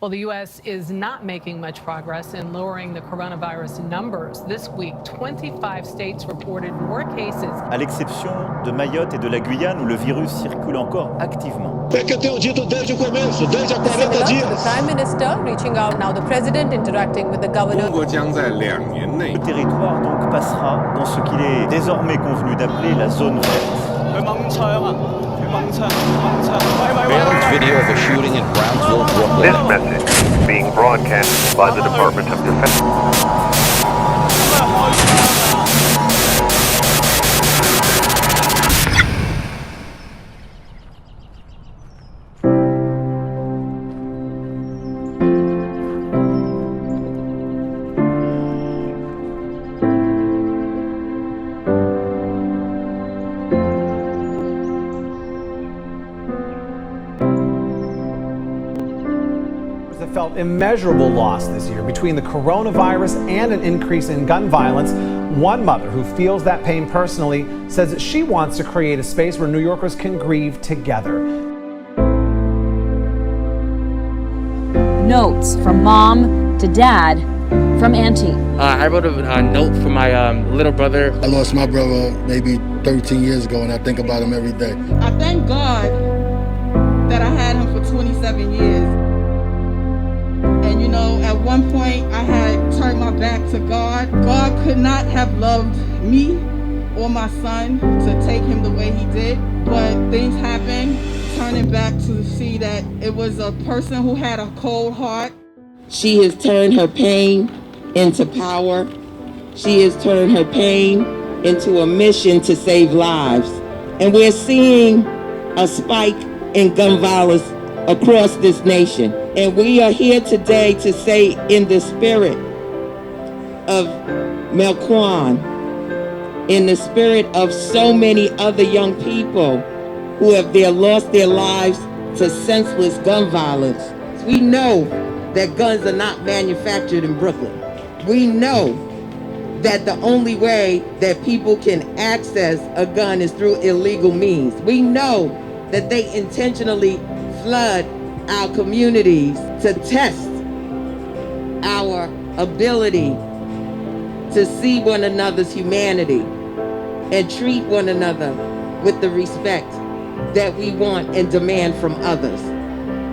Well, the U.S. is not making much progress in lowering the coronavirus numbers. This week, 25 states reported more cases. À l'exception de Mayotte et de la Guyane où le virus circule encore activement. É que eu tenho dito desde o começo, desde há 40 dias. The Prime Minister reaching out now, the President interacting with the governor. 中国将在2年内 Le territoire donc passera dans ce qu'il est désormais convenu d'appeler la zone verte. Surveillance video of a shooting in Brownsville, Brooklyn. This message is being broadcast by the Department of Defense. Felt immeasurable loss this year between the coronavirus and an increase in gun violence. One mother who feels that pain personally says that she wants to create a space where New Yorkers can grieve together. Notes from mom to dad from auntie. I wrote a note for my little brother. I lost my brother maybe 13 years ago, and I think about him every day. I thank God that I had him for 27 years. And you know, at one point I had turned my back to God. God could not have loved me or my son to take him the way he did. But things happened, turning back to see that it was a person who had a cold heart. She has turned her pain into power. She has turned her pain into a mission to save lives. And we're seeing a spike in gun violence across this nation. And we are here today to say, in the spirit of Maeaan, in the spirit of so many other young people who have lost their lives to senseless gun violence, we know that guns are not manufactured in Brooklyn. We know that the only way that people can access a gun is through illegal means. We know that they intentionally flood our communities to test our ability to see one another's humanity and treat one another with the respect that we want and demand from others.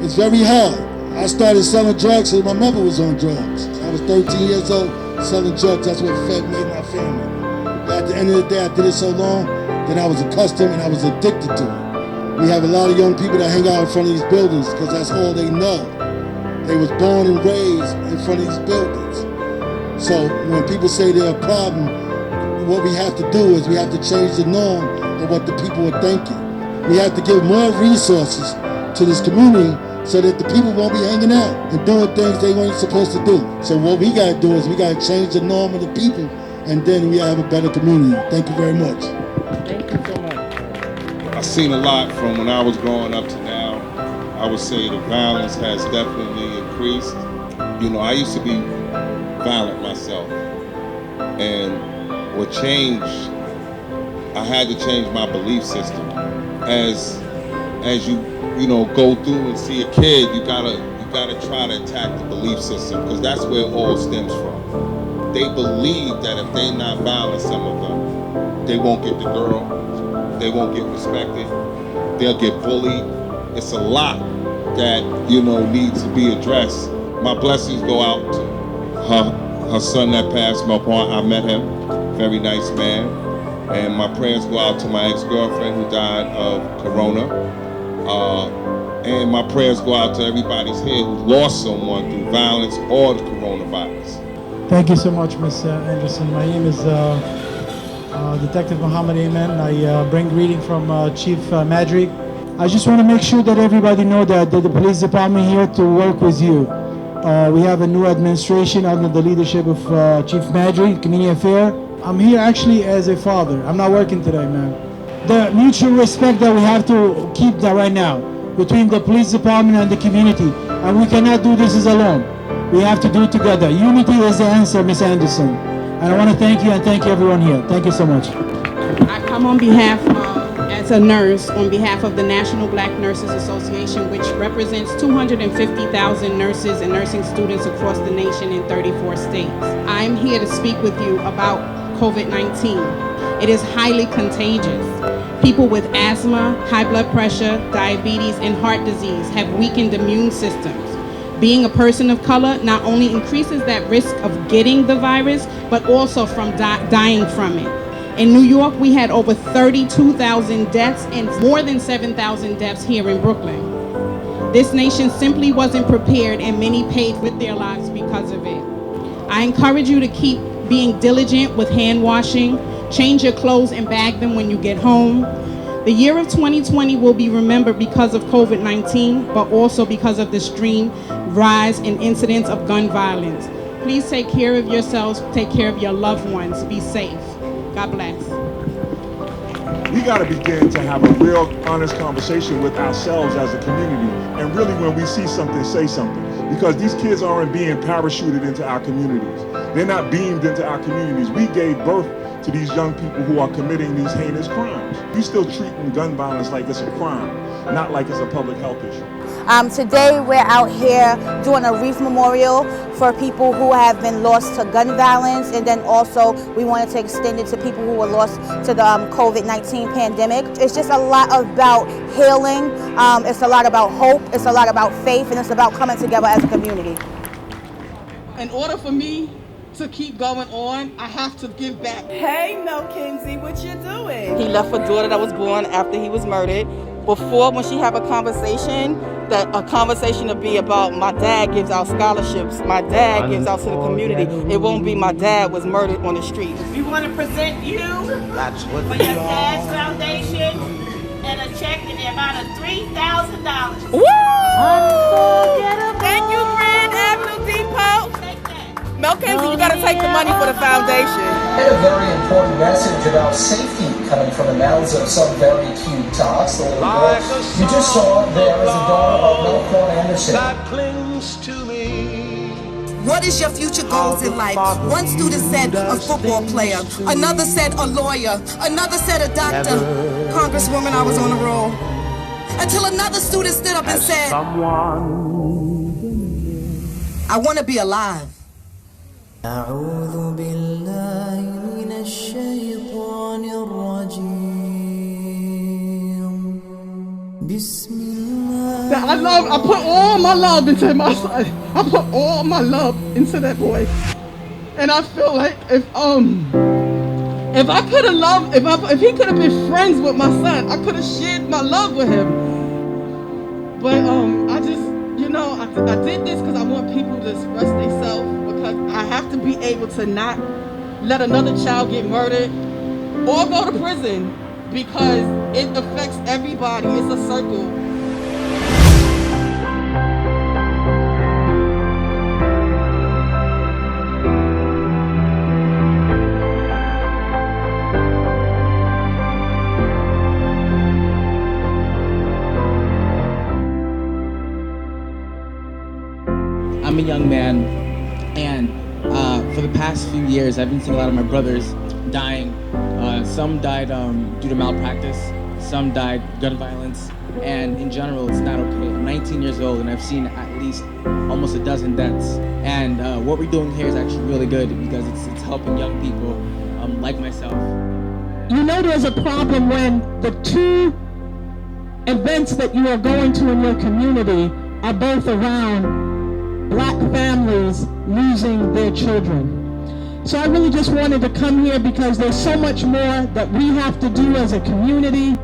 It's very hard. I started selling drugs because my mother was on drugs. I was 13 years old selling drugs. That's what fed me and my family. But at the end of the day, I did it so long that I was accustomed and I was addicted to it. We have a lot of young people that hang out in front of these buildings because that's all they know. They was born and raised in front of these buildings. So when people say they're a problem, what we have to do is we have to change the norm of what the people are thinking. We have to give more resources to this community so that the people won't be hanging out and doing things they weren't supposed to do. So what we got to do is we got to change the norm of the people, and then we have a better community. Thank you very much. Thank you so much. I've seen a lot from when I was growing up to now. I would say the violence has definitely increased. You know, I used to be violent myself. And what changed, I had to change my belief system. As you know, go through and see a kid, you gotta try to attack the belief system, because that's where it all stems from. They believe that if they're not violent, some of them, they won't get the girl. They won't get respected. They'll get bullied. It's a lot that, you know, needs to be addressed. My blessings go out to her son that passed, Maeaan. I met him, very nice man. And my prayers go out to my ex-girlfriend who died of corona. And my prayers go out to everybody's here who lost someone through violence or the coronavirus. Thank you so much, Ms. Anderson. My name is Detective Maeaan. I bring greeting from Chief Madrig. I just want to make sure that everybody know that the police department here to work with you. We have a new administration under the leadership of Chief Madrig, Community Affairs. I'm here actually as a father. I'm not working today, man. The mutual respect that we have to keep that right now between the police department and the community. And we cannot do this alone. We have to do it together. Unity is the answer, Ms. Anderson. And I want to thank you and thank everyone here. Thank you so much. I come on behalf of, as a nurse on behalf of the National Black Nurses Association, which represents 250,000 nurses and nursing students across the nation in 34 states. I'm here to speak with you about COVID-19. It is highly contagious. People with asthma, high blood pressure, diabetes, and heart disease have weakened immune systems. Being a person of color not only increases that risk of getting the virus, but also from dying from it. In New York, we had over 32,000 deaths and more than 7,000 deaths here in Brooklyn. This nation simply wasn't prepared, and many paid with their lives because of it. I encourage you to keep being diligent with hand washing, change your clothes and bag them when you get home. The year of 2020 will be remembered because of COVID-19, but also because of the extreme rise in incidents of gun violence. Please take care of yourselves, take care of your loved ones, be safe. God bless. We got to begin to have a real honest conversation with ourselves as a community, and really when we see something, say something, because these kids aren't being parachuted into our communities. They're not beamed into our communities. We gave birth to these young people who are committing these heinous crimes. We still treating gun violence like it's a crime, not like it's a public health issue. Today we're out here doing a wreath memorial for people who have been lost to gun violence, and then also we wanted to extend it to people who were lost to the COVID-19 pandemic. It's just a lot about healing, it's a lot about hope, it's a lot about faith, and it's about coming together as a community. In order for me to keep going on, I have to give back. Hey, Mel Kinsey, what you doing? He left a daughter that was born after he was murdered. Before, when she have a conversation, that a conversation will be about my dad gives out scholarships, my dad gives out to the community. It won't be my dad was murdered on the street. We want to present you for your dad's foundation and a check in the amount of $3,000. Woo! Thank you, Grand Avenue Depot. Mel Kinsey, you got to take the money for the foundation. And a very important message about safety coming from the mouths of some very cute tots. The little girl you just saw there is a daughter of Maeaan Anderson. That clings to me. What is your future goals in life? One student said a football player, another said a lawyer, another said a doctor. Congresswoman, I was on a roll. Until another student stood up and said, I want to be alive. أعوذ بالله من الشيطان الرجيم بسم الله. I put all my love into my son. I put all my love into that boy. And I feel like if I could have loved, if he could have been friends with my son, I could have shared my love with him. But I just, I did this because I want people to express themselves. I have to be able to not let another child get murdered or go to prison, because it affects everybody. It's a circle. I'm a young man, and for the past few years, I've been seeing a lot of my brothers dying. Some died due to malpractice, some died gun violence, and in general, it's not okay. I'm 19 years old, and I've seen at least almost a dozen deaths. And what we're doing here is actually really good, because it's helping young people like myself. You know there's a problem when the two events that you are going to in your community are both around Black families losing their children. So I really just wanted to come here because there's so much more that we have to do as a community.